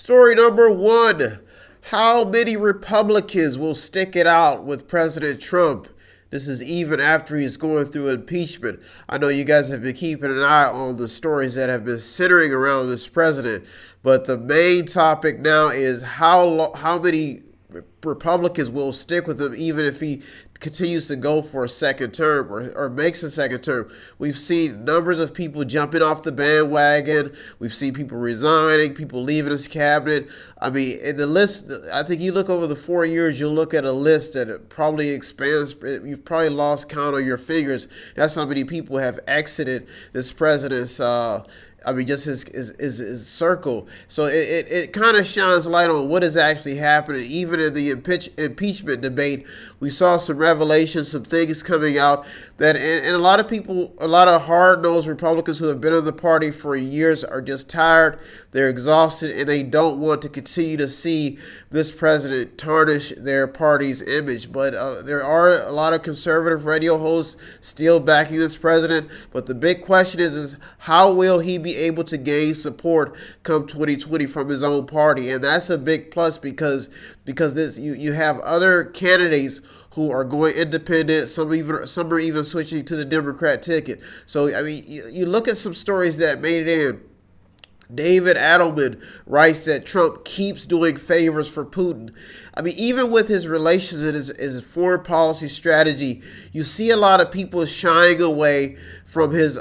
Story number one, how many Republicans will stick it out with President Trump? This is even after he's going through impeachment. I know you guys have been keeping an eye on the stories that have been centering around this president, but the main topic now is how many Republicans will stick with him even if he continues to go for a second term or makes a second term. We've seen numbers of people jumping off the bandwagon. We've seen people resigning, people leaving his cabinet. I mean, in the list, I think you look over the 4 years, you'll look at a list that probably expands. You've probably lost count on your fingers. That's how many people have exited this president's just his circle. So it kind of shines light on what is actually happening. Even in the impeachment debate, we saw some revelations, some things coming out that, and a lot of people, a lot of hard-nosed Republicans who have been in the party for years are just tired, they're exhausted, and they don't want to continue to see this president tarnish their party's image. But there are a lot of conservative radio hosts still backing this president. But the big question is how will he be able to gain support come 2020 from his own party? And that's a big plus because this you have other candidates who are going independent. Some are even switching to the Democrat ticket. So I mean, you look at some stories that made it in. David Adelman writes that Trump keeps doing favors for Putin. I mean, even with his relations and his foreign policy strategy, you see a lot of people shying away from his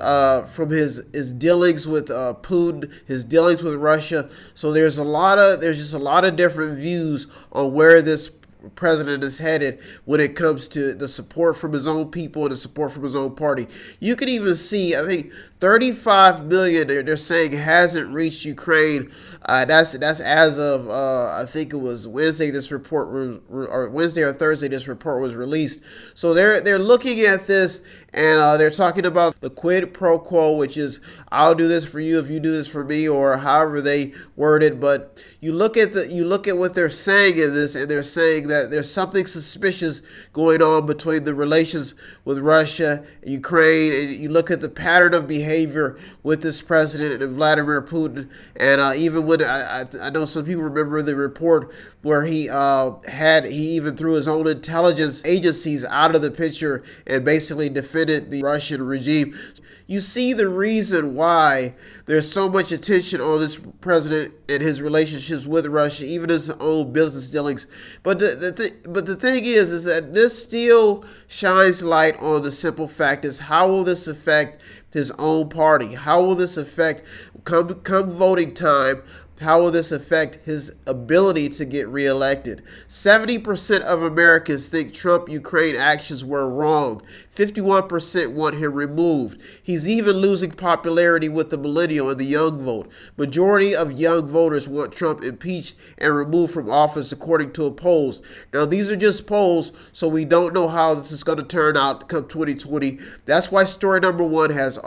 dealings with Putin, his dealings with Russia. So there's just a lot of different views on where this president is headed when it comes to the support from his own people and the support from his own party. You can even see, I think 35 million they're saying hasn't reached Ukraine. That's as of I think it was Wednesday. This report or Wednesday or Thursday. This report was released. So they're looking at this and they're talking about the quid pro quo, which is I'll do this for you if you do this for me, or however they word it. But you look at what they're saying in this, and they're saying that there's something suspicious going on between the relations with Russia and Ukraine, and you look at the pattern of behavior with this president and Vladimir Putin, and even when I know some people remember the report where he even threw his own intelligence agencies out of the picture and basically defended the Russian regime. You see the reason why there's so much attention on this president and his relationships with Russia, even his own business dealings. But the thing is that this still shines light on the simple fact is how will this affect his own party? How will this affect come voting time? How will this affect his ability to get reelected? 70% of Americans think Trump-Ukraine actions were wrong. 51% want him removed. He's even losing popularity with the millennial and the young vote. Majority of young voters want Trump impeached and removed from office, according to a polls. Now, these are just polls, so we don't know how this is going to turn out come 2020. That's why story number one has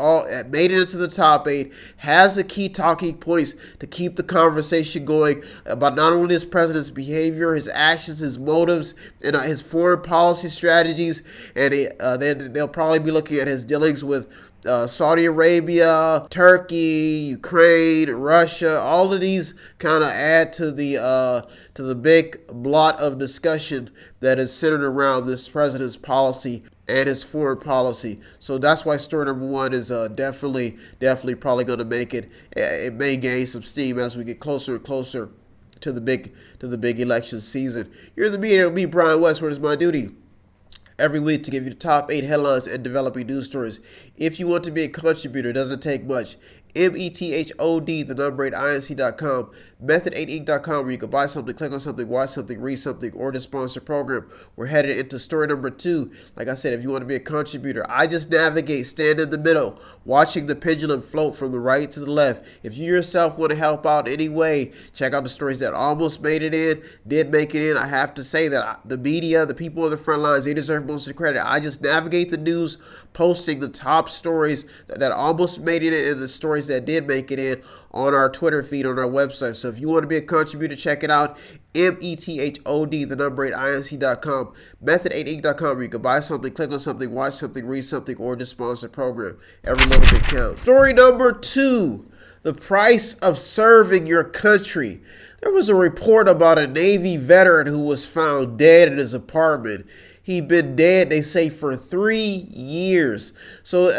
made it into the top 8, has the key talking points to keep the conversation going about not only this president's behavior, his actions, his motives, and his foreign policy strategies. And then they'll probably be looking at his dealings with Saudi Arabia, Turkey, Ukraine, Russia. All of these kind of add to the big blot of discussion that is centered around this president's policy and his foreign policy. So that's why story number one is definitely probably going to make it. It may gain some steam as we get closer and closer to the big election season. Here in the Mediator with me, Brian West, where it is my duty every week to give you the top 8 headlines and developing news stories. If you want to be a contributor, it doesn't take much. METHOD, the number 8, INC.com, method8inc.com, where you can buy something, click on something, watch something, read something, or to sponsor a program. We're headed into story number 2. Like I said, if you want to be a contributor, I just navigate, stand in the middle, watching the pendulum float from the right to the left. If you yourself want to help out any way, check out the stories that almost made it in, did make it in. I have to say that the media, the people on the front lines, they deserve most of the credit. I just navigate the news, posting the top stories that almost made it in and the stories that did make it in on our Twitter feed, on our website. So if you want to be a contributor, check it out. METHOD, the number 8, INC.com, method8inc.com, where you can buy something, click on something, watch something, read something, or just sponsor a program. Every little bit counts. Story number 2, the price of serving your country. There was a report about a Navy veteran who was found dead in his apartment. He'd been dead, they say, for 3 years. So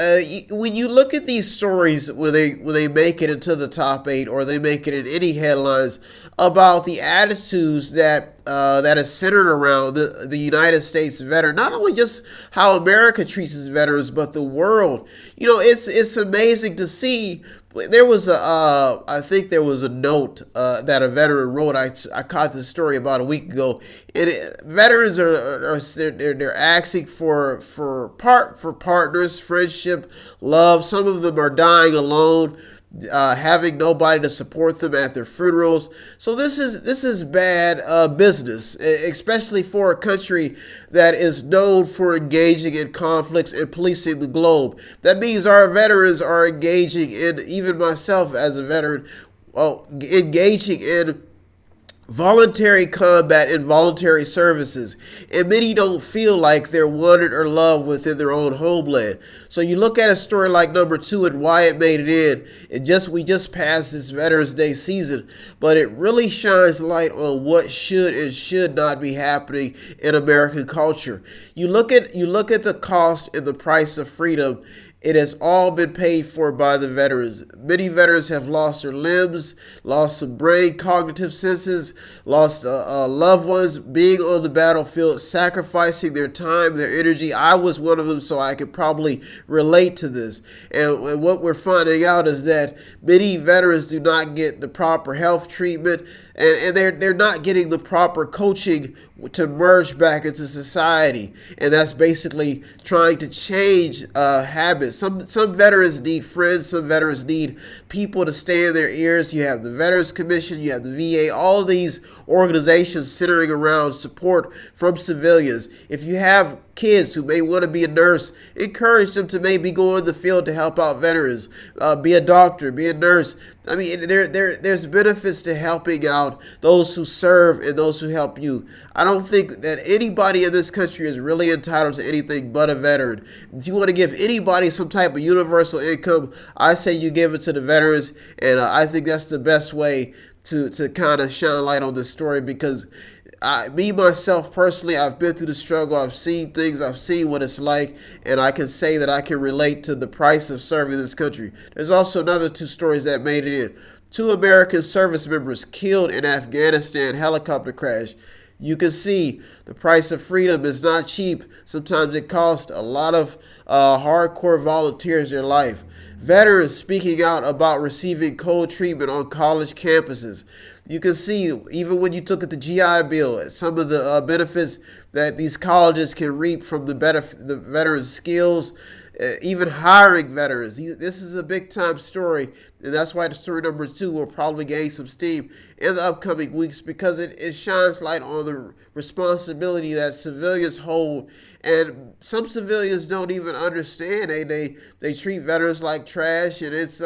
when you look at these stories, when they make it into the top eight or they make it in any headlines about the attitudes that is centered around the United States veteran, not only just how America treats its veterans, but the world. It's amazing to see. There was I think there was a note that a veteran wrote. I caught this story about a week ago, and veterans they're asking for partners, friendship, love. Some of them are dying alone, having nobody to support them at their funerals. So this is bad business, especially for a country that is known for engaging in conflicts and policing the globe. That means our veterans are engaging in, even myself as a veteran, engaging in voluntary combat and voluntary services, and many don't feel like they're wanted or loved within their own homeland. So you look at a story like number 2 and why it made it in, we just passed this Veterans Day season, but it really shines light on what should and should not be happening in American culture. You look at the cost and the price of freedom. It has all been paid for by the veterans. Many veterans have lost their limbs, lost some brain cognitive senses, lost loved ones being on the battlefield, sacrificing their time, their energy. I was one of them, so I could probably relate to this. And what we're finding out is that many veterans do not get the proper health treatment, and they're not getting the proper coaching to merge back into society, and that's basically trying to change habits. Some veterans need friends. Some veterans need people to stay in their ears. You have the Veterans Commission, you have the VA, all of these organizations centering around support from civilians. If you have kids who may want to be a nurse, encourage them to maybe go in the field to help out veterans. Be a doctor, be a nurse. I mean, there's benefits to helping out those who serve and those who help you. I don't think that anybody in this country is really entitled to anything but a veteran. If you want to give anybody some type of universal income, I say you give it to the veterans, and I think that's the best way to kind of shine light on this story, because myself personally, I've been through the struggle. I've seen things. I've seen what it's like, and I can say that I can relate to the price of serving this country. There's also another 2 stories that made it in. 2 American service members killed in Afghanistan helicopter crash. You can see the price of freedom is not cheap. Sometimes it costs a lot of hardcore volunteers their life. Veterans speaking out about receiving cold treatment on college campuses. You can see, even when you took at the GI Bill, some of the benefits that these colleges can reap from the veterans' skills, even hiring veterans. This is a big-time story, and that's why the story number 2 will probably gain some steam in the upcoming weeks, because it shines light on the responsibility that civilians hold, and some civilians don't even understand. They treat veterans like trash, and it's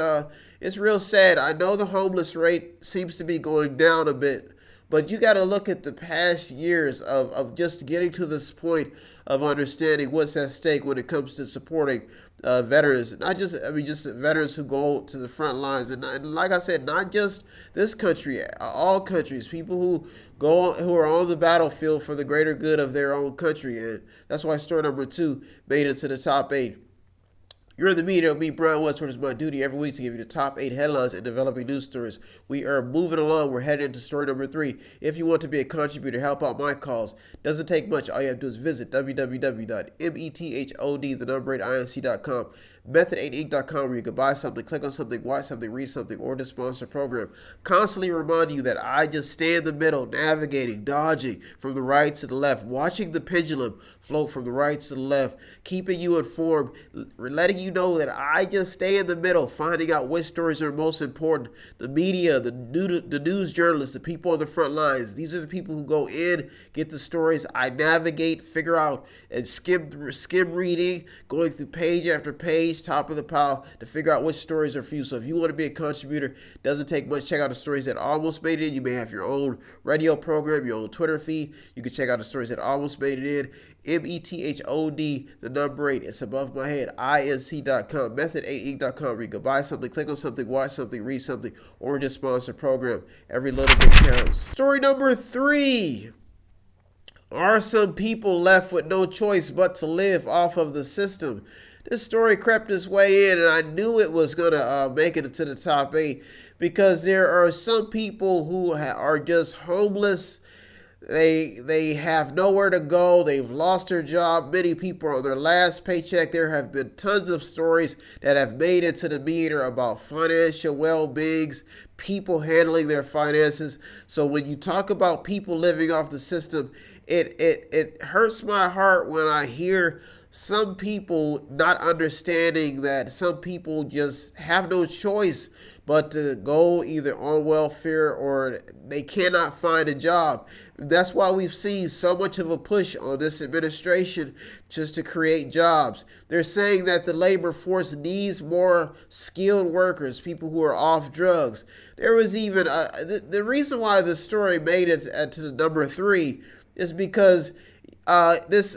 real sad. I know the homeless rate seems to be going down a bit, but you got to look at the past years of just getting to this point of understanding what's at stake when it comes to supporting veterans. Not just, just veterans who go to the front lines. And like I said, not just this country, all countries, people who are on the battlefield for the greater good of their own country. And that's why story number 2 made it to the top 8. You're in the media with me, Brian Westford. It's my duty every week to give you the top 8 headlines and developing news stories. We are moving along. We're headed into story number 3. If you want to be a contributor, help out my cause. Doesn't take much. All you have to do is visit www.method8inc.com. Method8inc.com, where you can buy something, click on something, watch something, read something, or to sponsor a program. Constantly remind you that I just stay in the middle, navigating, dodging from the right to the left, watching the pendulum float from the right to the left, keeping you informed, letting you know that I just stay in the middle, finding out which stories are most important. The media, the news journalists, the people on the front lines, these are the people who go in, get the stories. I navigate, figure out, and skim reading, going through page after page, page, top of the pile, to figure out which stories are for you. So if you want to be a contributor, doesn't take much. Check out the stories that almost made it in. You may have your own radio program, your own Twitter feed. You can check out the stories that almost made it in. METHOD, the number 8. It's above my head. INC.com, method8inc.com, where you can buy something, click on something, watch something, read something, or just sponsor a program. Every little bit counts. Story number 3. Are some people left with no choice but to live off of the system? This story crept its way in, and I knew it was going to make it to the top 8 because there are some people who are just homeless. They have nowhere to go. They've lost their job. Many people are on their last paycheck. There have been tons of stories that have made it to the Mediator about financial well-beings, people handling their finances. So when you talk about people living off the system, it hurts my heart when I hear some people not understanding that some people just have no choice but to go either on welfare or they cannot find a job. That's why we've seen so much of a push on this administration just to create jobs. They're saying that the labor force needs more skilled workers, people who are off drugs. There was even the reason why this story made it to the number 3 is because this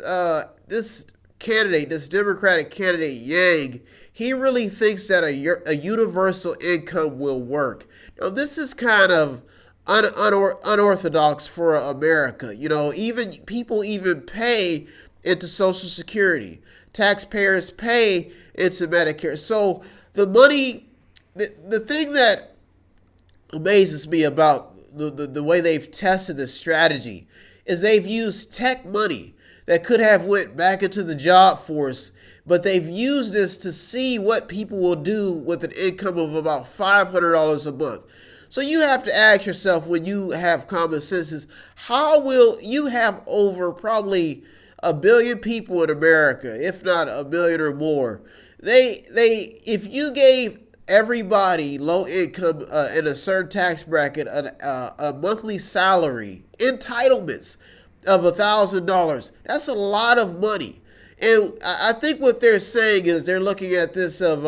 candidate, this Democratic candidate Yang, he really thinks that a universal income will work. Now, this is kind of unorthodox for America. You know, even people even pay into Social Security. Taxpayers pay into Medicare. So the money, the thing that amazes me about the way they've tested this strategy is they've used tech money that could have went back into the job force, but they've used this to see what people will do with an income of about $500 a month. So you have to ask yourself, when you have common sense, how will you have over probably 1 billion people in America, if not 1 million or more? If you gave everybody low income in a certain tax bracket a monthly salary, entitlements of $1,000, that's a lot of money. And I think what they're saying is they're looking at this as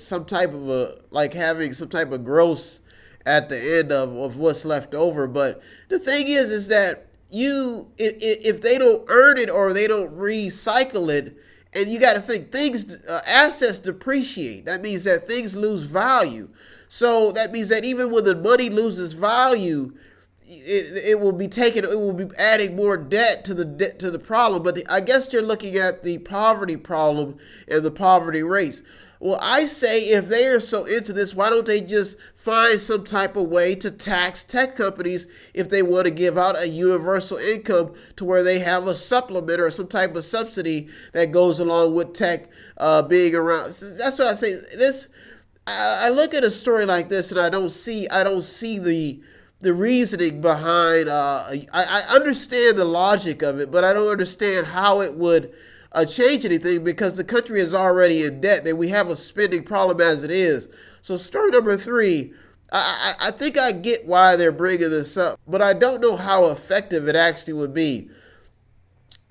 some type of like having some type of gross at the end of what's left over. But the thing is that if they don't earn it or they don't recycle it, and you got to think assets depreciate. That means that things lose value. So that means that even when the money loses value, it will be adding more debt to the problem. But I guess they're looking at the poverty problem and the poverty rates. Well, I say if they are so into this, why don't they just find some type of way to tax tech companies if they want to give out a universal income to where they have a supplement or some type of subsidy that goes along with tech being around. That's what I say. I look at a story like this and I don't see the reasoning behind. I understand the logic of it, but I don't understand how it would change anything because the country is already in debt. That we have a spending problem as it is. So story number 3, I think I get why they're bringing this up, but I don't know how effective it actually would be.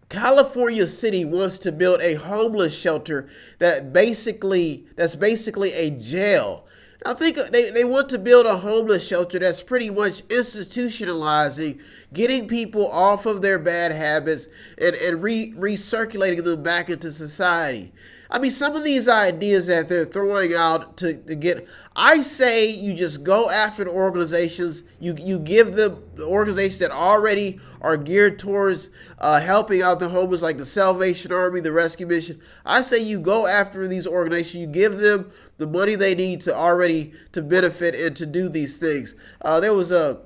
California City wants to build a homeless shelter that's basically a jail. I think they want to build a homeless shelter that's pretty much institutionalizing, getting people off of their bad habits and recirculating them back into society. I mean, some of these ideas that they're throwing out to get, I say you just go after the organizations, you give them the organizations that already are geared towards helping out the homeless, like the Salvation Army, the Rescue Mission. I say you go after these organizations, you give them the money they need to benefit and to do these things. There was a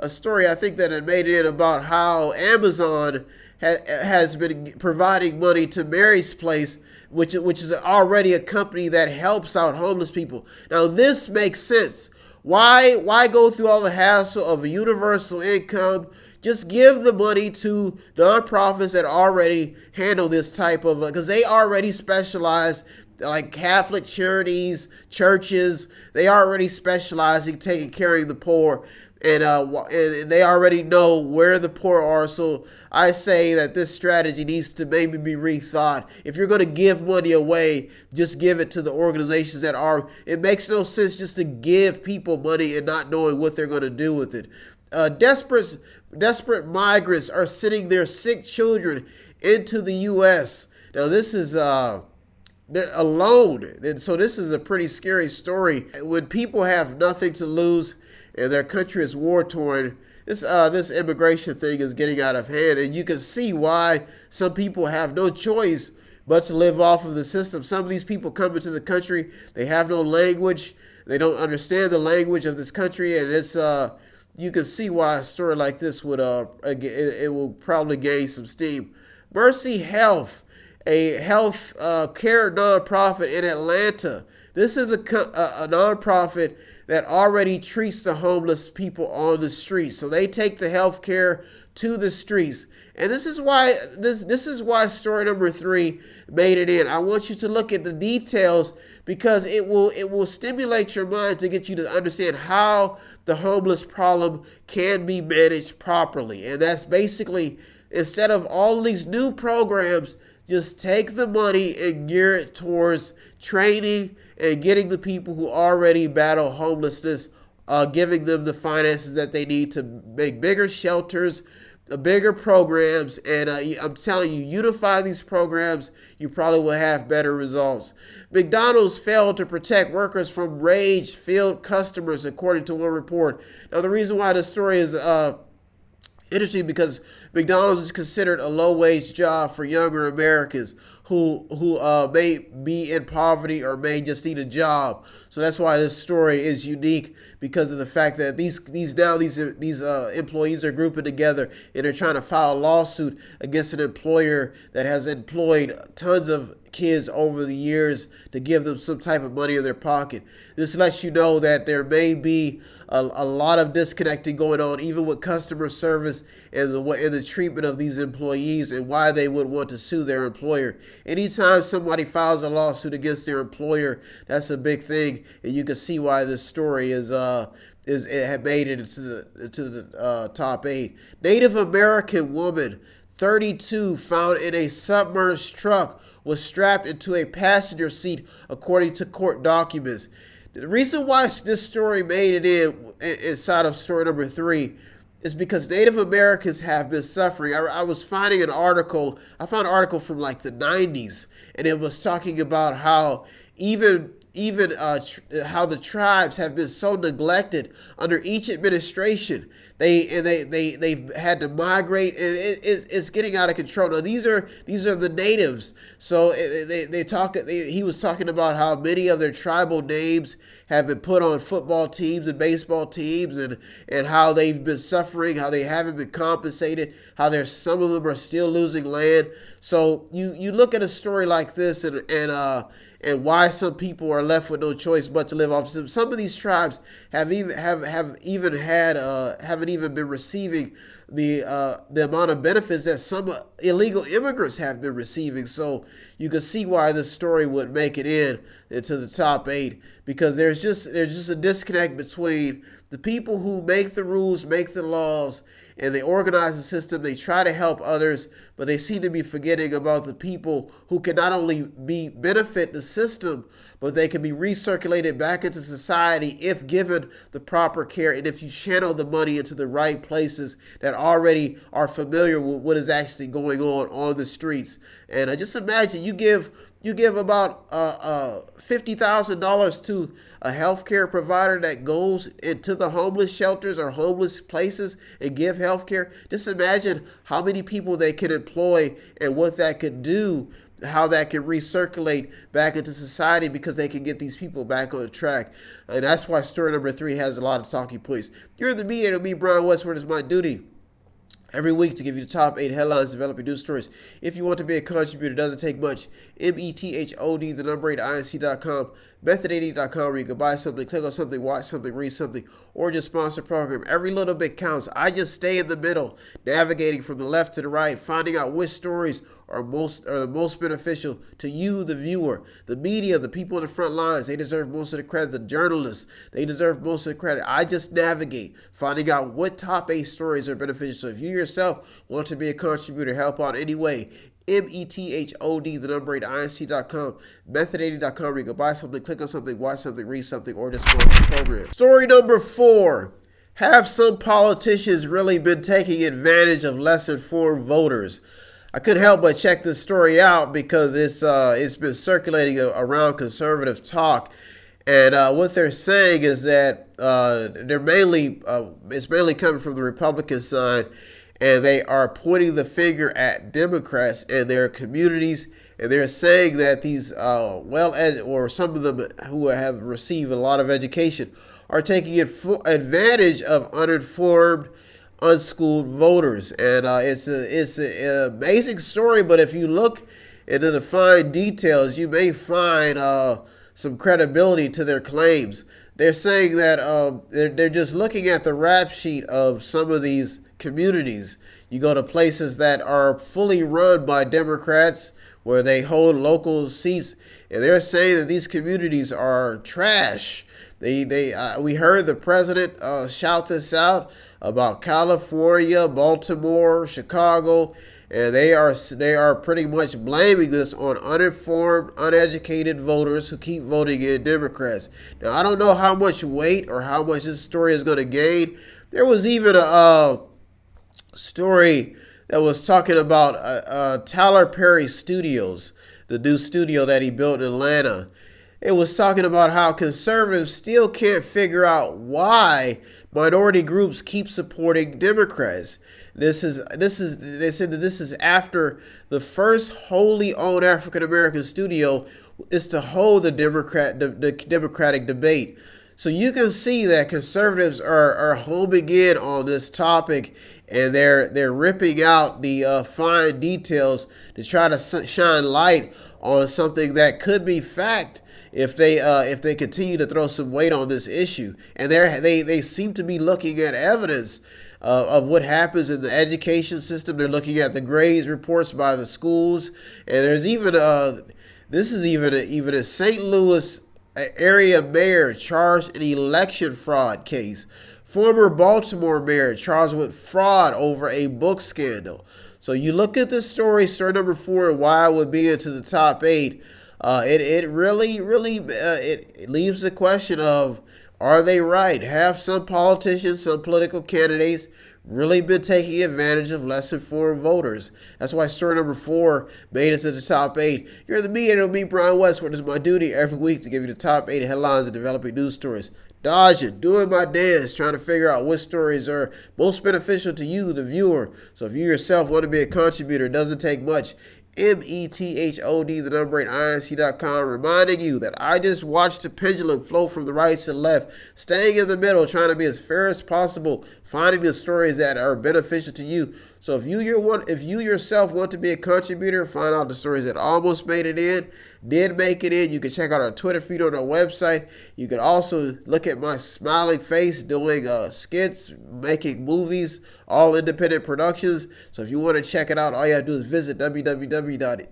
story I think that had made it about how Amazon has been providing money to Mary's Place, which is already a company that helps out homeless people. Now this makes sense. Why go through all the hassle of a universal income? Just give the money to nonprofits that already handle this type of, because they already specialize, like Catholic charities, churches, they already specialize in taking care of the poor. and they already know where the poor are. So I say that this strategy needs to maybe be rethought. If you're going to give money away, just give it to the organizations that are. It makes no sense just to give people money and not knowing what they're going to do with it. Desperate migrants are sending their sick children into the U.S. Now this is alone, and so this is a pretty scary story. When people have nothing to lose and their country is war torn, this immigration thing is getting out of hand, and you can see why some people have no choice but to live off of the system. Some of these people come into the country, they have no language, they don't understand the language of this country, and it's you can see why a story like this would it will probably gain some steam. Mercy Health, a health care nonprofit in Atlanta. This is a nonprofit that already treats the homeless people on the streets. So they take the health care to the streets. And this is why this is why story number 3 made it in. I want you to look at the details because it will stimulate your mind to get you to understand how the homeless problem can be managed properly. And that's basically, instead of all these new programs, just take the money and gear it towards training and getting the people who already battle homelessness, giving them the finances that they need to make bigger shelters, bigger programs, and I'm telling you, unify these programs, you probably will have better results. McDonald's failed to protect workers from rage-filled customers, according to one report. Now, the reason why this story is interesting because McDonald's is considered a low-wage job for younger Americans who may be in poverty or may just need a job. So that's why this story is unique, because of the fact that these employees are grouping together and they're trying to file a lawsuit against an employer that has employed tons of kids over the years to give them some type of money in their pocket. This lets you know that there may be a lot of disconnecting going on, even with customer service and the treatment of these employees, and why they would want to sue their employer. Anytime somebody files a lawsuit against their employer, that's a big thing, and you can see why this story it had made it into the top 8. Native American woman, 32, found in a submerged truck, was strapped into a passenger seat, according to court documents. The reason why this story made it inside of story number 3 is because Native Americans have been suffering. I was finding an article. I found an article from like the 90s, and it was talking about how how the tribes have been so neglected under each administration. They've had to migrate, and it's getting out of control. Now these are the natives. So he was talking about how many of their tribal names have been put on football teams and baseball teams, and how they've been suffering, how they haven't been compensated, how some of them are still losing land. So you look at a story like this and why some people are left with no choice but to live off. Some of these tribes haven't even been receiving the amount of benefits that some illegal immigrants have been receiving. So you can see why this story would make it into the top 8, because there's just a disconnect between the people who make the rules, make the laws, and they organize the system. They try to help others, but they seem to be forgetting about the people who can not only benefit the system, but they can be recirculated back into society if given the proper care and if you channel the money into the right places that already are familiar with what is actually going on the streets. And just imagine you give about $50,000 to a healthcare provider that goes into the homeless shelters or homeless places and give healthcare. Just imagine how many people they could employ and what that could do, how that can recirculate back into society, because they can get these people back on track. And that's why story number 3 has a lot of talking points. You're the Mediator, me, Brian Westward. It's my duty every week to give you the top 8 headlines, developing news stories. If you want to be a contributor, it doesn't take much. METHOD, the number 8, INC.com, method80.com, where you can buy something, click on something, watch something, read something, or just sponsor a program. Every little bit counts. I just stay in the middle, navigating from the left to the right, finding out which stories are the most beneficial to you, the viewer. The media, the people in the front lines, they deserve most of the credit. The journalists, they deserve most of the credit. I just navigate, finding out what top 8 stories are beneficial. So if you yourself want to be a contributor, help out anyway, METHOD, the number 8, INC.com, method80.com, where you can buy something, click on something, watch something, read something, or just sponsor the program. Story number 4. Have some politicians really been taking advantage of less informed voters? I couldn't help but check this story out because it's been circulating around conservative talk. And what they're saying is that it's mainly coming from the Republican side, and they are pointing the finger at Democrats and their communities, and they're saying that these or some of them who have received a lot of education are taking advantage of uninformed, unschooled voters. And it's an amazing story, but if you look into the fine details, you may find some credibility to their claims. They're saying that they're just looking at the rap sheet of some of these communities. You go to places that are fully run by Democrats where they hold local seats, and they're saying that these communities are trash. We heard the president shout this out about California, Baltimore, Chicago, and they are pretty much blaming this on uninformed, uneducated voters who keep voting in Democrats. Now, I don't know how much weight or how much this story is going to gain. There was even a story that was talking about Tyler Perry Studios, the new studio that he built in Atlanta. It was talking about how conservatives still can't figure out why minority groups keep supporting Democrats. They said that this is after the first wholly owned African American studio is to hold the Democratic debate. So you can see that conservatives are homing in on this topic, and they're ripping out the fine details to try to shine light on something that could be fact if they continue to throw some weight on this issue. And they seem to be looking at evidence of what happens in the education system. They're looking at the grades reports by the schools, and there's even even a St. Louis area mayor charged in an election fraud case. Former Baltimore mayor charged with fraud over a book scandal. So you look at this story number 4, and why it would be into the top 8. It really leaves the question of, are they right? Have some politicians, some political candidates really been taking advantage of less informed voters? That's why story number 4 made it to the top 8. You're the Mediator with me, Brian Westwood. It's my duty every week to give you the top 8 headlines and developing news stories. Dodging, doing my dance, trying to figure out which stories are most beneficial to you, the viewer. So if you yourself want to be a contributor, it doesn't take much. METHOD, the number 8, INC.com, reminding you that I just watched the pendulum flow from the right to the left, staying in the middle, trying to be as fair as possible, finding the stories that are beneficial to you. So if you yourself want to be a contributor, find out the stories that almost made it in, did make it in. You can check out our Twitter feed on our website. You can also look at my smiling face doing skits, making movies, all independent productions. So if you want to check it out, all you have to do is visit www.method,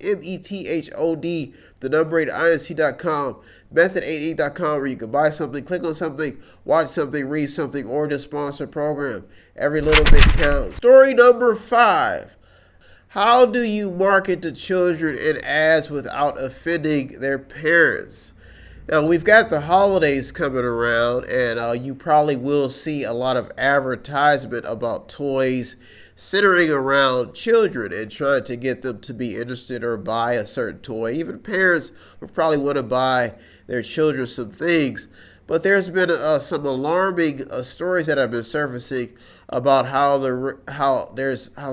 the number 8, inc.com, method80.com, where you can buy something, click on something, watch something, read something, or just sponsor a program. Every little bit counts. Story number 5. How do you market to children in ads without offending their parents? Now, we've got the holidays coming around, and you probably will see a lot of advertisement about toys centering around children and trying to get them to be interested or buy a certain toy. Even parents will probably want to buy their children some things. But there's been some alarming stories that have been surfacing about how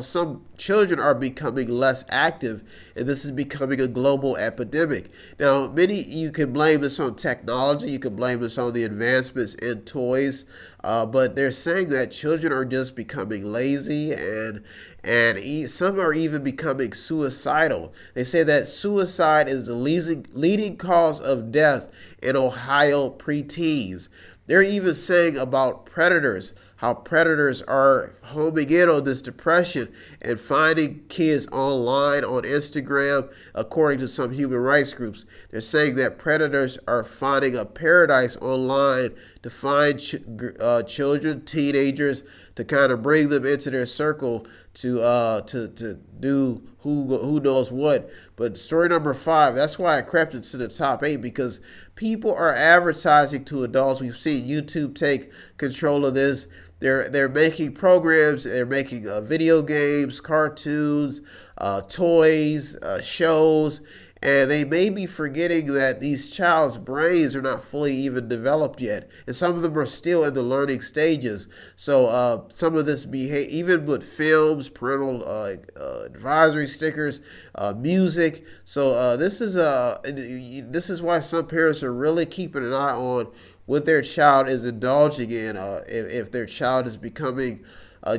some children are becoming less active, and this is becoming a global epidemic. Now, you can blame this on technology, you can blame this on the advancements in toys, but they're saying that children are just becoming lazy, and some are even becoming suicidal. They say that suicide is the leading cause of death in Ohio preteens. They're even saying about predators, how predators are homing in on this depression and finding kids online on Instagram. According to some human rights groups, they're saying that predators are finding a paradise online to find children, teenagers, to kind of bring them into their circle to do who knows what. But story number 5, that's why I crept into the top 8, because people are advertising to adults. We've seen YouTube take control of this. They're making programs. They're making video games, cartoons, toys, shows, and they may be forgetting that these child's brains are not fully even developed yet, and some of them are still in the learning stages. So some of this even with films, parental advisory stickers, music. So this is why some parents are really keeping an eye on what their child is indulging in, if their child is becoming or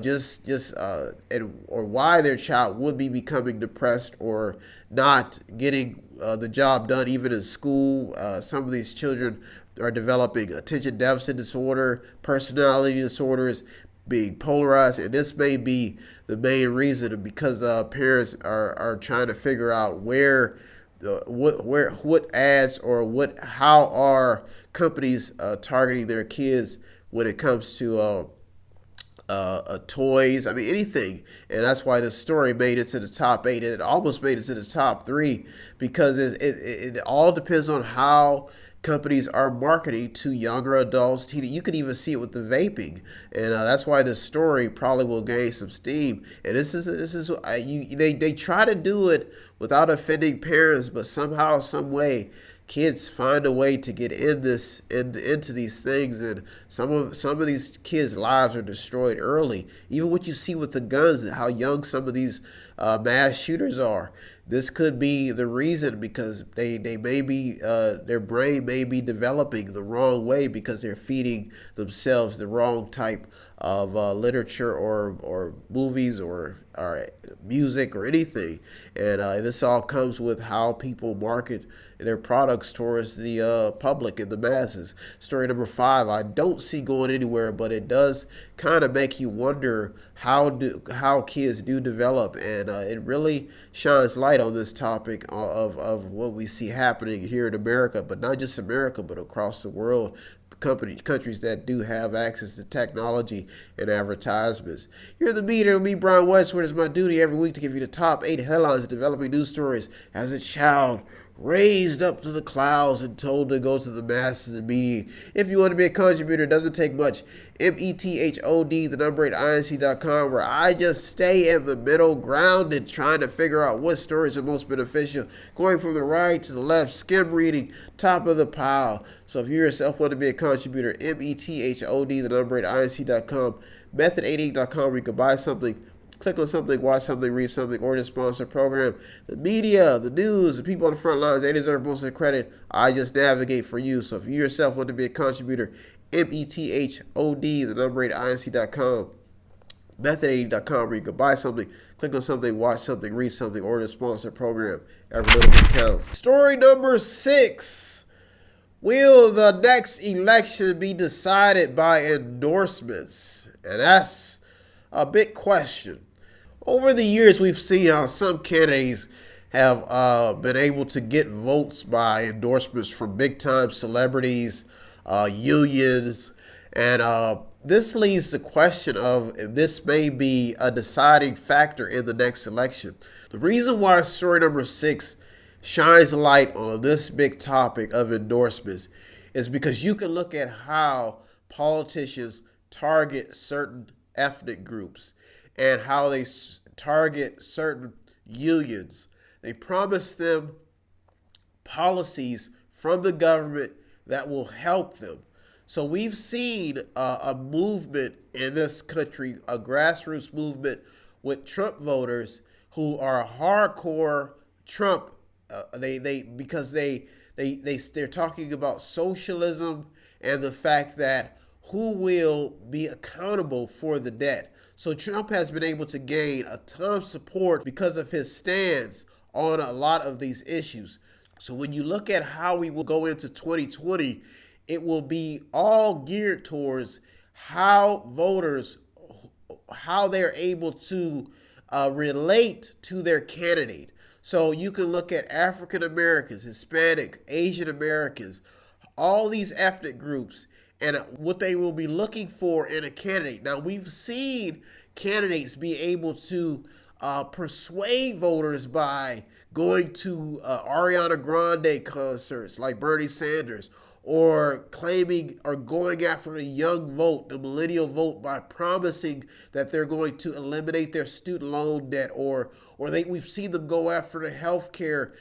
why their child would be becoming depressed or not getting the job done even in school. Some of these children are developing attention deficit disorder, personality disorders, being polarized, and this may be the main reason, because parents are trying to figure out what ads or how are companies targeting their kids when it comes to toys. I mean, anything. And that's why this story made it to the top 8. It almost made it to the top 3, because it all depends on how companies are marketing to younger adults. You can even see it with the vaping, and that's why this story probably will gain some steam. And they try to do it without offending parents, but somehow, some way, kids find a way to get into these things, and some of these kids' lives are destroyed early. Even what you see with the guns, how young some of these mass shooters are. This could be the reason, because they may be their brain may be developing the wrong way, because they're feeding themselves the wrong type of literature or movies or music or anything. And this all comes with how people market their products towards the public and the masses. Story number 5, I don't see going anywhere, but it does kind of make you wonder how kids do develop, and it really shines light on this topic of what we see happening here in America, but not just America, but across the world. Countries that do have access to technology and advertisements. Here in the Mediator with me, Brian Westwood. It's my duty every week to give you the top 8 headlines of developing news stories as a child raised up to the clouds and told to go to the masses and media. If you want to be a contributor, it doesn't take much. METHOD, the number 8 INC.com, where I just stay in the middle, grounded, trying to figure out what stories are most beneficial, going from the right to the left, skim reading, top of the pile. So if you yourself want to be a contributor, METHOD, the number 8 INC.com, method88.com, where you can buy something, click on something, watch something, read something, or to sponsor a program. The media, the news, the people on the front lines, they deserve most of the credit. I just navigate for you. So if you yourself want to be a contributor, METHOD, the number 8 INC.com, method80.com, where you can buy something, click on something, watch something, read something, or to sponsor a program. Every little bit counts. Story number 6. Will the next election be decided by endorsements? And that's a big question. Over the years, we've seen how some candidates have been able to get votes by endorsements from big-time celebrities, unions, and this leads to the question of if this may be a deciding factor in the next election. The reason why story number 6 shines light on this big topic of endorsements is because you can look at how politicians target certain ethnic groups and how they target certain unions. They promise them policies from the government that will help them. So we've seen a movement in this country, a grassroots movement with Trump voters who are hardcore Trump. Because they're talking about socialism and the fact that who will be accountable for the debt. So Trump has been able to gain a ton of support because of his stance on a lot of these issues. So when you look at how we will go into 2020, it will be all geared towards how voters, how they're able to relate to their candidate. So you can look at African Americans, Hispanic, Asian Americans, all these ethnic groups, and what they will be looking for in a candidate. Now, we've seen candidates be able to persuade voters by going to Ariana Grande concerts like Bernie Sanders, or claiming or going after the young vote, the millennial vote, by promising that they're going to eliminate their student loan debt, we've seen them go after the healthcare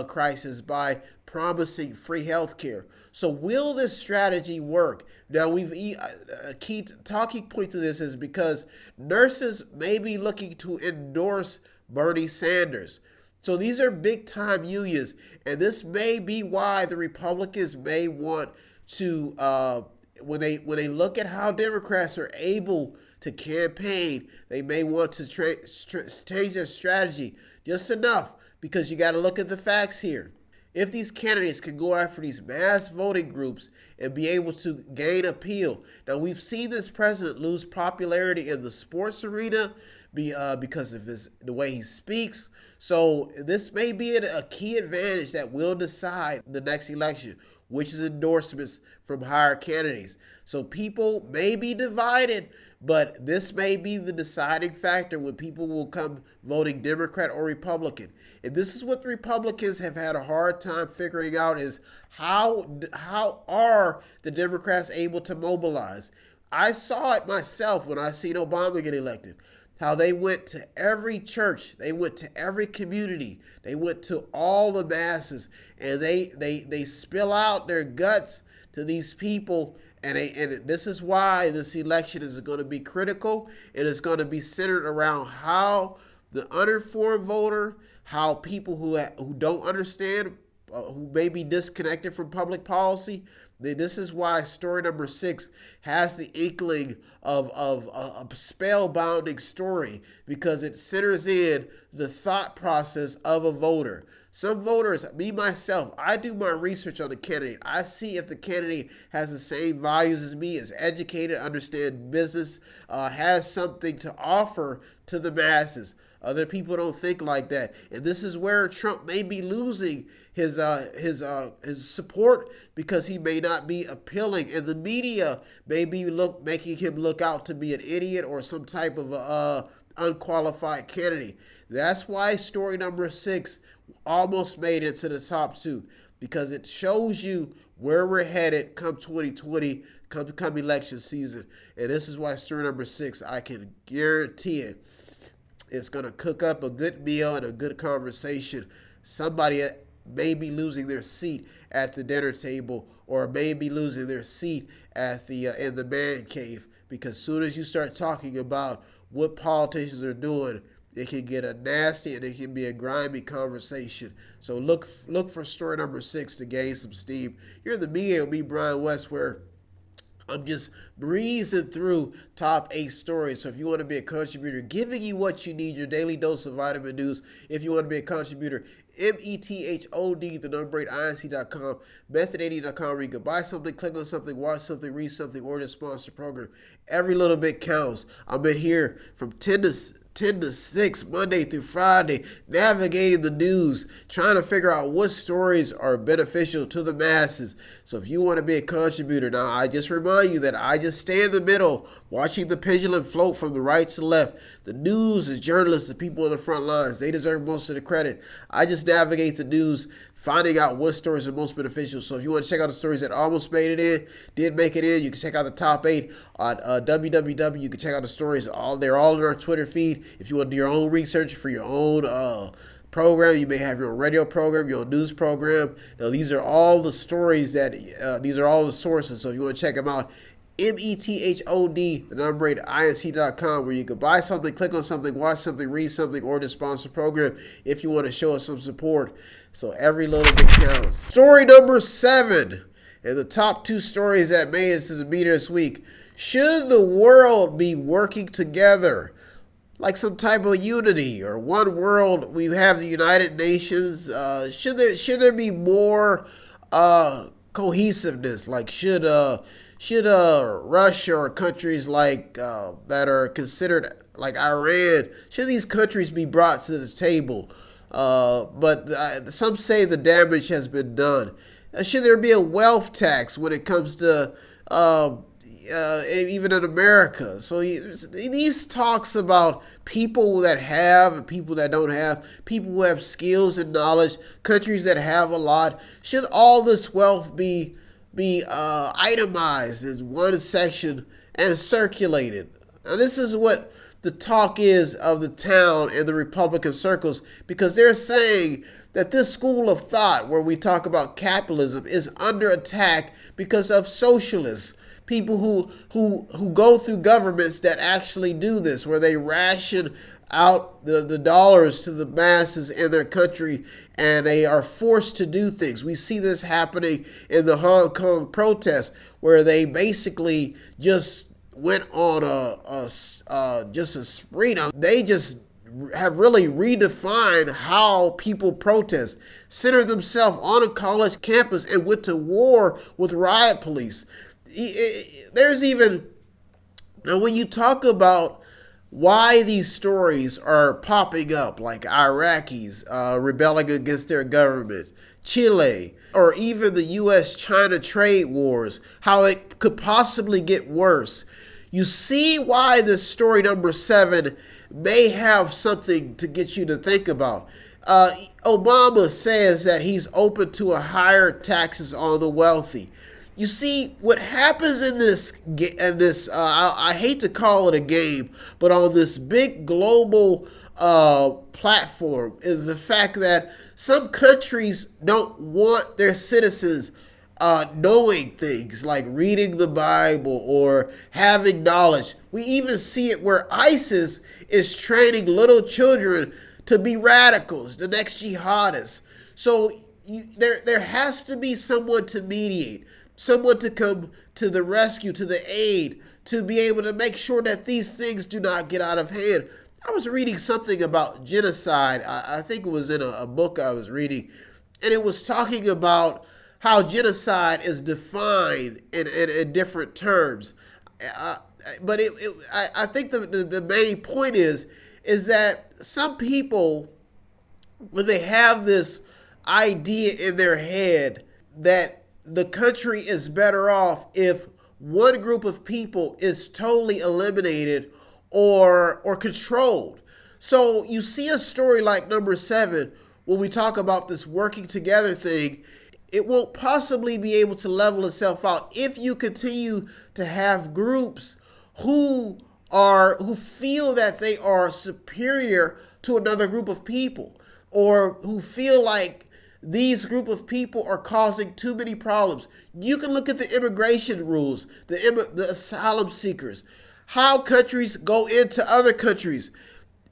crisis by promising free healthcare. So will this strategy work? Now, a key talking point to this is because nurses may be looking to endorse Bernie Sanders. So these are big time unions, and this may be why the Republicans may want to, when they look at how Democrats are able to campaign, they may want to change their strategy just enough, because you got to look at the facts here. If these candidates can go after these mass voting groups and be able to gain appeal. Now, we've seen this president lose popularity in the sports arena because of the way he speaks. So this may be a key advantage that will decide the next election, which is endorsements from higher candidates. So people may be divided, but this may be the deciding factor when people will come voting Democrat or Republican. And this is what the Republicans have had a hard time figuring out, is how are the Democrats able to mobilize? I saw it myself when I seen Obama get elected. How they went to every church, they went to every community, they went to all the masses, and they spill out their guts to these people. And this is why this election is going to be critical. It is going to be centered around how the uninformed voter, how people who don't understand, who may be disconnected from public policy. This is why story number 6 has the inkling of a spellbinding story, because it centers in the thought process of a voter. Some voters, me myself, I do my research on the candidate. I see if the candidate has the same values as me, is educated, understands business, has something to offer to the masses. Other people don't think like that, and this is where Trump may be losing his support, because he may not be appealing, and the media may be making him look out to be an idiot or some type of unqualified candidate. That's why story number 6 almost made it to the top 2, because it shows you where we're headed come 2020, come election season. And this is why story number 6, I can guarantee it, it's going to cook up a good meal and a good conversation. Somebody may be losing their seat at the dinner table, or may be losing their seat at in the man cave, because as soon as you start talking about what politicians are doing, it can get a nasty and it can be a grimy conversation. So look for story number 6 to gain some steam. You're in the Mediator with me, Brian West, where I'm just breezing through top 8 stories. So if you want to be a contributor, giving you what you need, your daily dose of vitamin news. If you want to be a contributor, METHOD, the number 8, INC.com, method80.com, where you can buy something, click on something, watch something, read something, or just sponsor program. Every little bit counts. I've been here from 10 to 6, Monday through Friday, navigating the news, trying to figure out what stories are beneficial to the masses. So if you want to be a contributor, now I just remind you that I just stay in the middle, watching the pendulum float from the right to left. The news, the journalists, the people on the front lines, they deserve most of the credit. I just navigate the news, finding out what stories are most beneficial. So if you want to check out the stories that almost made it in, did make it in, you can check out the top 8 on www. You can check out the stories. They're all in our Twitter feed. If you want to do your own research for your own program, you may have your own radio program, your own news program. Now, these are all the stories these are all the sources. So if you want to check them out, METHOD, the number 8, INC.com, where you can buy something, click on something, watch something, read something, or just sponsor program if you want to show us some support. So every little bit counts. Story number 7, and the top 2 stories that made it to the Mediator this week. Should the world be working together like some type of unity, or one world? We have the United Nations. Should there be more cohesiveness? Like should Should Russia or countries like that are considered like Iran, should these countries be brought to the table? But some say the damage has been done. Should there be a wealth tax when it comes to even in America? So these talks about people that have and people that don't have, people who have skills and knowledge, countries that have a lot. Should all this wealth be itemized in one section and circulated? And this is what the talk is of the town and the Republican circles, because they're saying that this school of thought where we talk about capitalism is under attack because of socialists, people who go through governments that actually do this, where they ration out the dollars to the masses in their country, and they are forced to do things. We see this happening in the Hong Kong protests, where they basically just went on just a spree. Now, they just have really redefined how people protest, centered themselves on a college campus, and went to war with riot police. There's even, now when you talk about why these stories are popping up, like Iraqis rebelling against their government, Chile, or even the U.S.-China trade wars, how it could possibly get worse, you see why this story number 7 may have something to get you to think about. Obama says that he's open to a higher taxes on the wealthy. You see, what happens in this, I hate to call it a game, but on this big global platform is the fact that some countries don't want their citizens knowing things like reading the Bible or having knowledge. We even see it where ISIS is training little children to be radicals, the next jihadists. So there has to be someone to mediate, someone to come to the rescue, to the aid, to be able to make sure that these things do not get out of hand. I was reading something about genocide. I think it was in a book I was reading, and it was talking about how genocide is defined in different terms. But I think the main point is that some people, when they have this idea in their head that the country is better off if one group of people is totally eliminated or controlled. So you see a story like number 7, when we talk about this working together thing, it won't possibly be able to level itself out if you continue to have groups who feel that they are superior to another group of people, or who feel like these group of people are causing too many problems. You can look at the immigration rules, the asylum seekers, how countries go into other countries.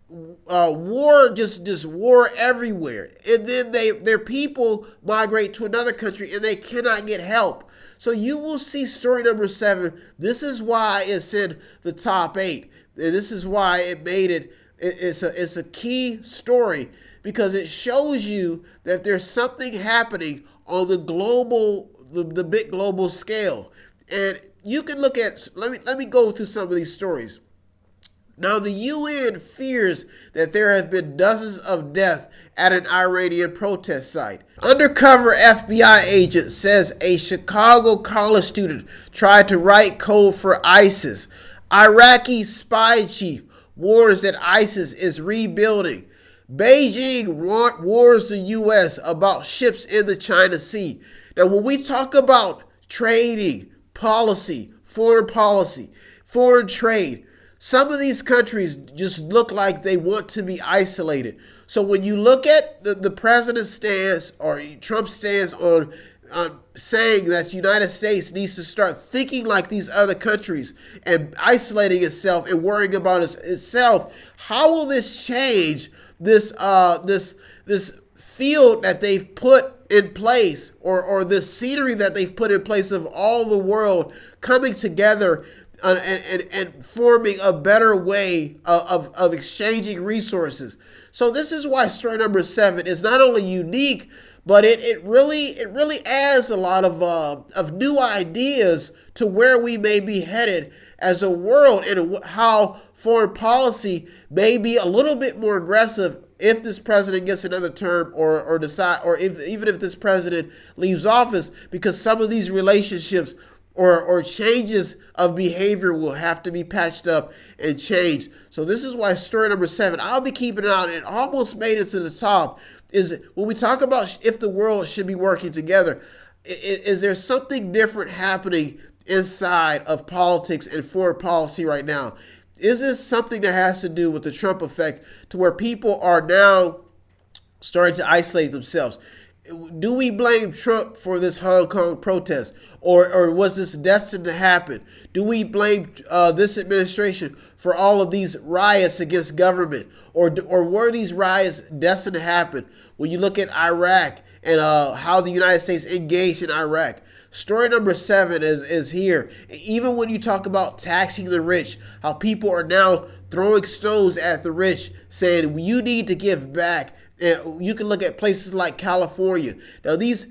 War, just war everywhere, and then their people migrate to another country and they cannot get help. So you will see story number 7. This is why it's in the top 8, and this is why it made it. It's a key story, because it shows you that there's something happening on the big global scale. And you can look at, let me go through some of these stories. Now, the UN fears that there have been dozens of deaths at an Iranian protest site. Undercover FBI agent says a Chicago college student tried to write code for ISIS. Iraqi spy chief warns that ISIS is rebuilding. Beijing warns the U.S. about ships in the China Sea. Now, when we talk about trading, policy, foreign trade, some of these countries just look like they want to be isolated. So when you look at the president's stance, or Trump's stance on saying that the United States needs to start thinking like these other countries and isolating itself and worrying about itself, how will this change this field that they've put in place, or this scenery that they've put in place of all the world coming together and forming a better way of exchanging resources? So this is why story number 7 is not only unique, but it really adds a lot of new ideas to where we may be headed as a world, and how foreign policy may be a little bit more aggressive if this president gets another term, or decide, or if even if this president leaves office, because some of these relationships or changes of behavior will have to be patched up and changed. So this is why story number 7, I'll be keeping it out. It almost made it to the top. Is when we talk about if the world should be working together, is there something different happening inside of politics and foreign policy right now? Is this something that has to do with the Trump effect, to where people are now starting to isolate themselves? Do we blame Trump for this Hong Kong protest, or was this destined to happen? Do we blame this administration for all of these riots against government, or were these riots destined to happen? When you look at Iraq and how the United States engaged in Iraq. Story number 7 is here. Even when you talk about taxing the rich, how people are now throwing stones at the rich, saying you need to give back. And you can look at places like California. Now, these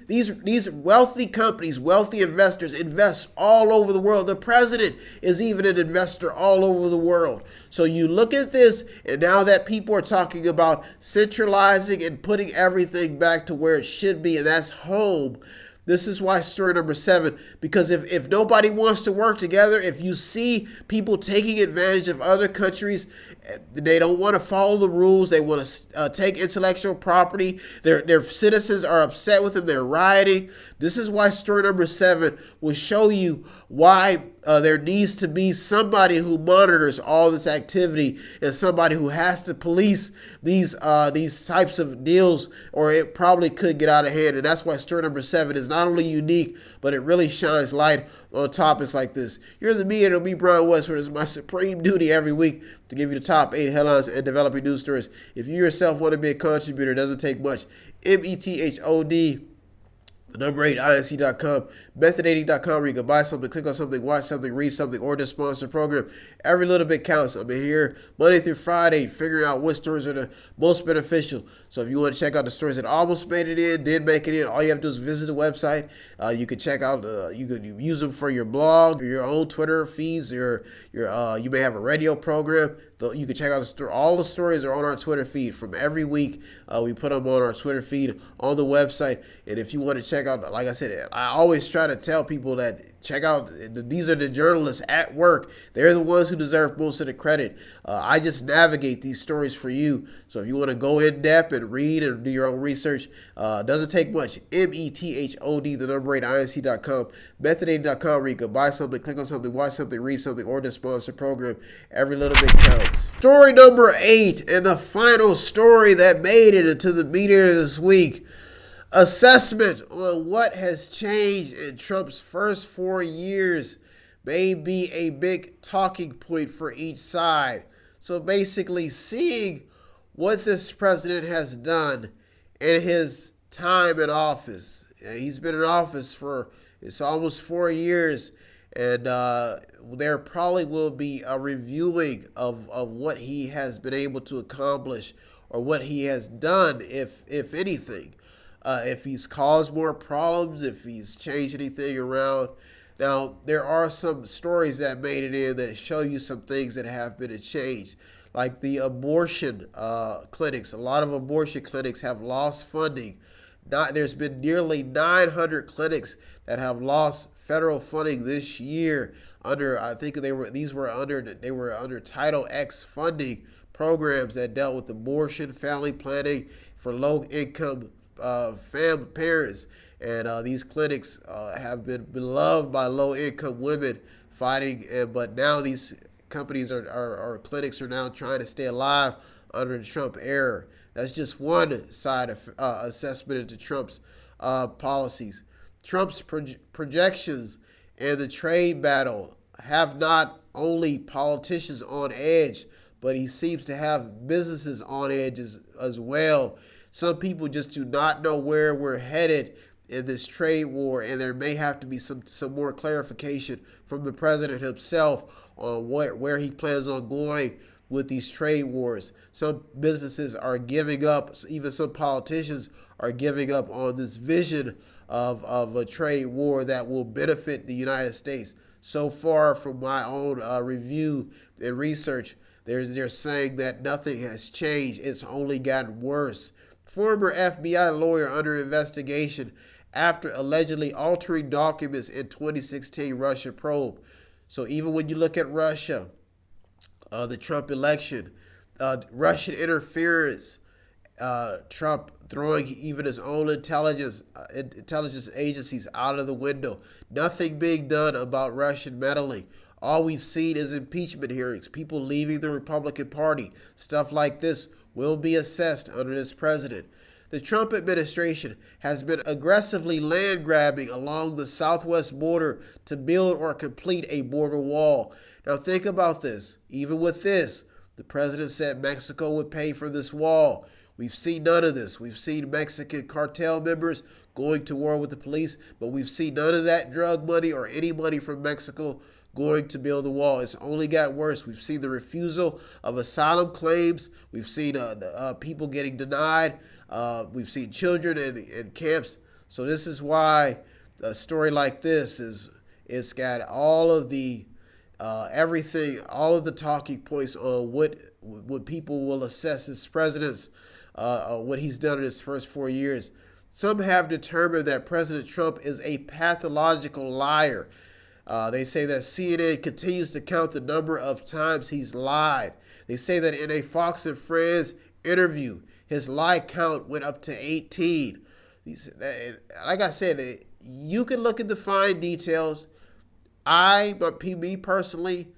wealthy companies, wealthy investors invest all over the world. The president is even an investor all over the world. So you look at this, and now that people are talking about centralizing and putting everything back to where it should be, and that's home. This is why story number 7, because if nobody wants to work together, if you see people taking advantage of other countries, they don't want to follow the rules, they want to take intellectual property, their citizens are upset with them, they're rioting. This is why story number 7 will show you why there needs to be somebody who monitors all this activity, and somebody who has to police these types of deals, or it probably could get out of hand. And that's why story number 7 is not only unique, but it really shines light on topics like this. You're the Mediator, me, Brian Westwood. It's my supreme duty every week to give you the top 8 headlines and developing news stories. If you yourself want to be a contributor, it doesn't take much. METHOD. The number 8, INC.com, method80.com, where you can buy something, click on something, watch something, read something, or just sponsor a program. Every little bit counts. I'm in here Monday through Friday, figuring out what stories are the most beneficial. So if you want to check out the stories that almost made it in, did make it in, all you have to do is visit the website. You can check out, you could use them for your blog, or your own Twitter feeds, you may have a radio program. You can check out all the stories are on our Twitter feed from every week. We put them on our Twitter feed on the website. And if you want to check out, like I said, I always try to tell people that check out, these are the journalists at work. They're the ones who deserve most of the credit. I just navigate these stories for you. So if you want to go in depth and read and do your own research, doesn't take much. METHOD, the number 8, INC.com, method80.com, where you can buy something, click on something, watch something, read something, or just sponsor a program. Every little bit counts. Story number 8, and the final story that made it into the Mediator this week. Assessment on what has changed in Trump's first 4 years may be a big talking point for each side. So basically, seeing what this president has done in his time in office. He's been in office for it's almost 4 years, and there probably will be a reviewing of what he has been able to accomplish, or what he has done, if anything. If he's caused more problems, if he's changed anything around. Now, there are some stories that made it in that show you some things that have been changed, like the abortion clinics. A lot of abortion clinics have lost funding. There's been nearly 900 clinics that have lost federal funding this year. I think they were under Title X funding programs that dealt with abortion, family planning for low-income parents, and these clinics have been beloved by low-income women fighting, but now these companies or clinics are now trying to stay alive under the Trump era. That's just one side of assessment into Trump's policies. Trump's projections and the trade battle have not only politicians on edge, but he seems to have businesses on edge as well. Some people just do not know where we're headed in this trade war, and there may have to be some more clarification from the president himself on where he plans on going with these trade wars. Some businesses are giving up, even some politicians are giving up on this vision of a trade war that will benefit the United States. So far, from my own review and research, they're saying that nothing has changed. It's only gotten worse. Former FBI lawyer under investigation after allegedly altering documents in 2016 Russia probe. So even when you look at Russia, the Trump election, Russian interference, Trump throwing even his own intelligence agencies out of the window, nothing being done about Russian meddling. All we've seen is impeachment hearings, people leaving the Republican Party. Stuff like this will be assessed under this president. The Trump administration has been aggressively land grabbing along the southwest border to build or complete a border wall. Now think about this. Even with this, the president said Mexico would pay for this wall. We've seen none of this. We've seen Mexican cartel members going to war with the police, but we've seen none of that drug money or any money from Mexico going to build the wall. It's only got worse. We've seen the refusal of asylum claims. We've seen people getting denied. We've seen children in camps. So this is why a story like this is got all of the everything, all of the talking points on what people will assess as president's what he's done in his first 4 years. Some have determined that President Trump is a pathological liar. They say that CNN continues to count the number of times he's lied. They say that in a Fox and Friends interview, his lie count went up to 18. Like I said, you can look at the fine details. Me personally,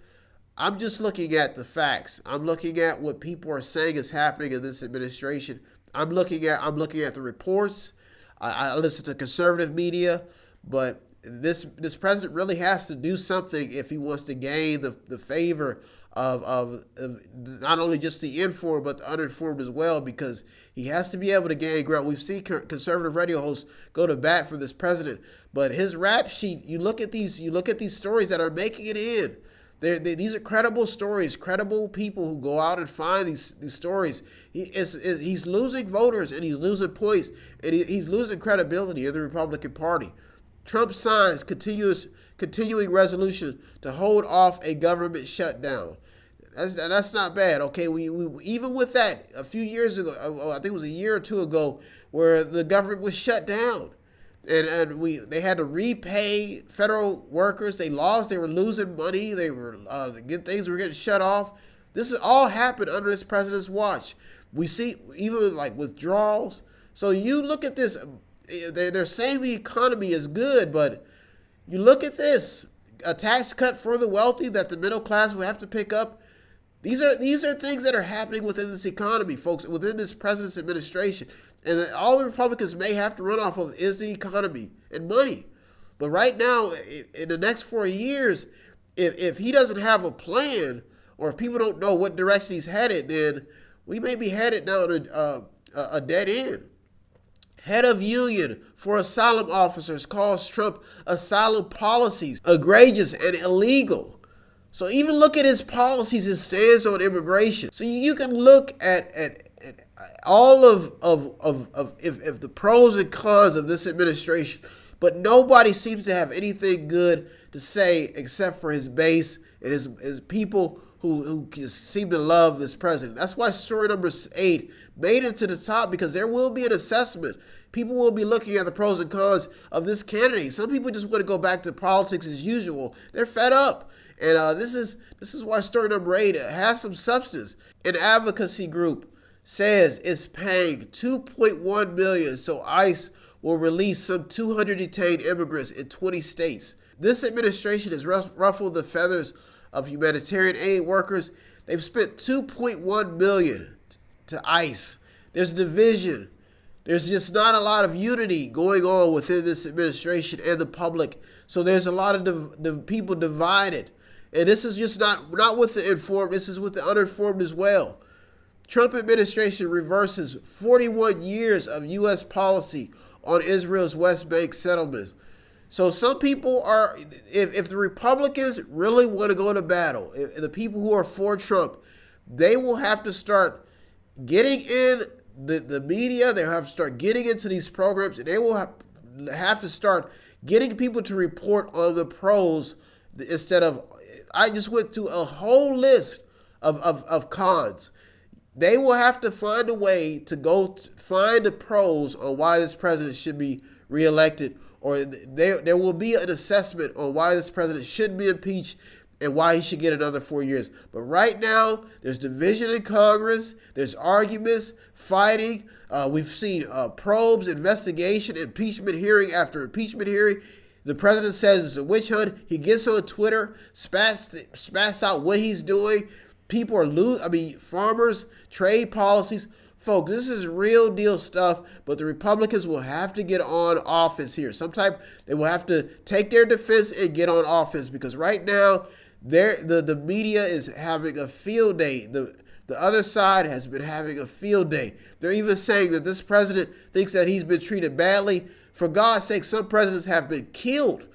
I'm just looking at the facts. I'm looking at what people are saying is happening in this administration. I'm looking at the reports. I listen to conservative media, but this president really has to do something if he wants to gain the favor of not only just the informed but the uninformed as well, because he has to be able to gain ground. We've seen conservative radio hosts go to bat for this president, but his rap sheet, you look at these stories that are making it in. These are credible stories, credible people who go out and find these stories. He's losing voters and he's losing points and he's losing credibility in the Republican Party. Trump signs continuing resolution to hold off a government shutdown. That's not bad. Okay, we even with that a few years ago, I think it was a year or two ago, where the government was shut down, and they had to repay federal workers. They were losing money. Things were getting shut off. This has all happened under this president's watch. We see even like withdrawals. So you look at this. They're saying the economy is good, but you look at this, a tax cut for the wealthy that the middle class will have to pick up. These are things that are happening within this economy, folks, within this president's administration. And that all the Republicans may have to run off of is the economy and money. But right now, in the next 4 years, if he doesn't have a plan, or if people don't know what direction he's headed, then we may be headed down a dead end. Head of union for asylum officers calls Trump asylum policies egregious and illegal. So even look at his policies, his stance on immigration. So you can look at all of if the pros and cons of this administration, but nobody seems to have anything good to say except for his base and his people who seem to love this president. That's why story number 8 made it to the top, because there will be an assessment. People will be looking at the pros and cons of this candidate. Some people just want to go back to politics as usual. They're fed up. And this is why story number 8 has some substance. An advocacy group says it's paying $2.1 million so ICE will release some 200 detained immigrants in 20 states. This administration has ruffled the feathers of humanitarian aid workers. They've spent $2.1 million to ICE. There's division. There's just not a lot of unity going on within this administration and the public. So there's a lot of people divided. And this is just not with the informed, this is with the uninformed as well. Trump administration reverses 41 years of U.S. policy on Israel's West Bank settlements. So some people are, if the Republicans really want to go to battle, if the people who are for Trump, they will have to start getting in the media. They'll have to start getting into these programs, and they will have to start getting people to report on the pros instead of, I just went through a whole list of cons. They will have to find a way to go find the pros on why this president should be reelected, or there will be an assessment on why this president shouldn't be impeached and why he should get another 4 years. But right now, there's division in Congress. There's arguments, fighting. We've seen probes, investigation, impeachment hearing after impeachment hearing. The president says it's a witch hunt. He gets on Twitter, spats out what he's doing. People are farmers, trade policies. Folks, this is real deal stuff, but the Republicans will have to get on offense here. They will have to take their defense and get on offense, because right now, the media is having a field day. The other side has been having a field day. They're even saying that this president thinks that he's been treated badly. For God's sake, some presidents have been killed.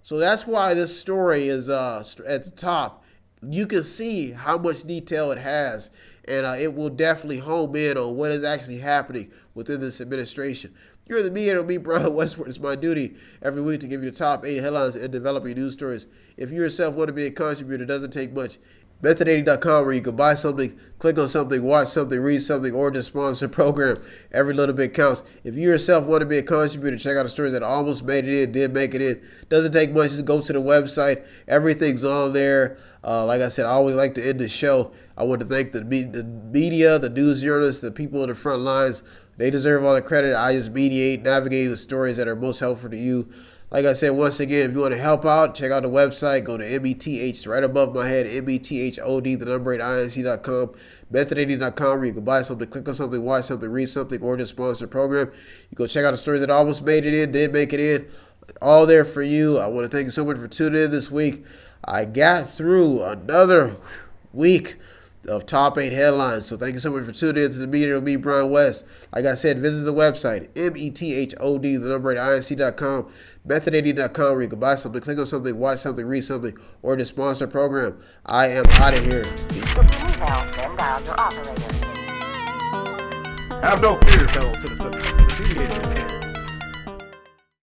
So that's why this story is at the top. You can see how much detail it has, and it will definitely home in on what is actually happening within this administration. You're in the Mediator with me, Brian Westward. It's my duty every week to give you the top 8 headlines and developing news stories. If you yourself want to be a contributor, it doesn't take much. Method80.com, where you can buy something, click on something, watch something, read something, or just sponsor a program. Every little bit counts. If you yourself want to be a contributor, check out a story that almost made it in, did make it in. Doesn't take much. Just go to the website. Everything's on there. Like I said, I always like to end the show. I want to thank the media, the news journalists, the people on the front lines. They deserve all the credit. I just mediate, navigate the stories that are most helpful to you. Like I said, once again, if you want to help out, check out the website. Go to METH, right above my head, METHOD, the number 8, INC.com, Method80.com, where you can buy something, click on something, watch something, read something, or just sponsor a program. You go check out the stories that almost made it in, did make it in. All there for you. I want to thank you so much for tuning in this week. I got through another week of top 8 headlines. So thank you so much for tuning in to the Mediator with me, Brian West. Like I said, visit the website, METHOD, the number 8, INC.com, Method80.com, where you can buy something, click on something, watch something, read something, or just sponsor a program. I am out of here. Have no fear, fellow citizens. The Mediator is here.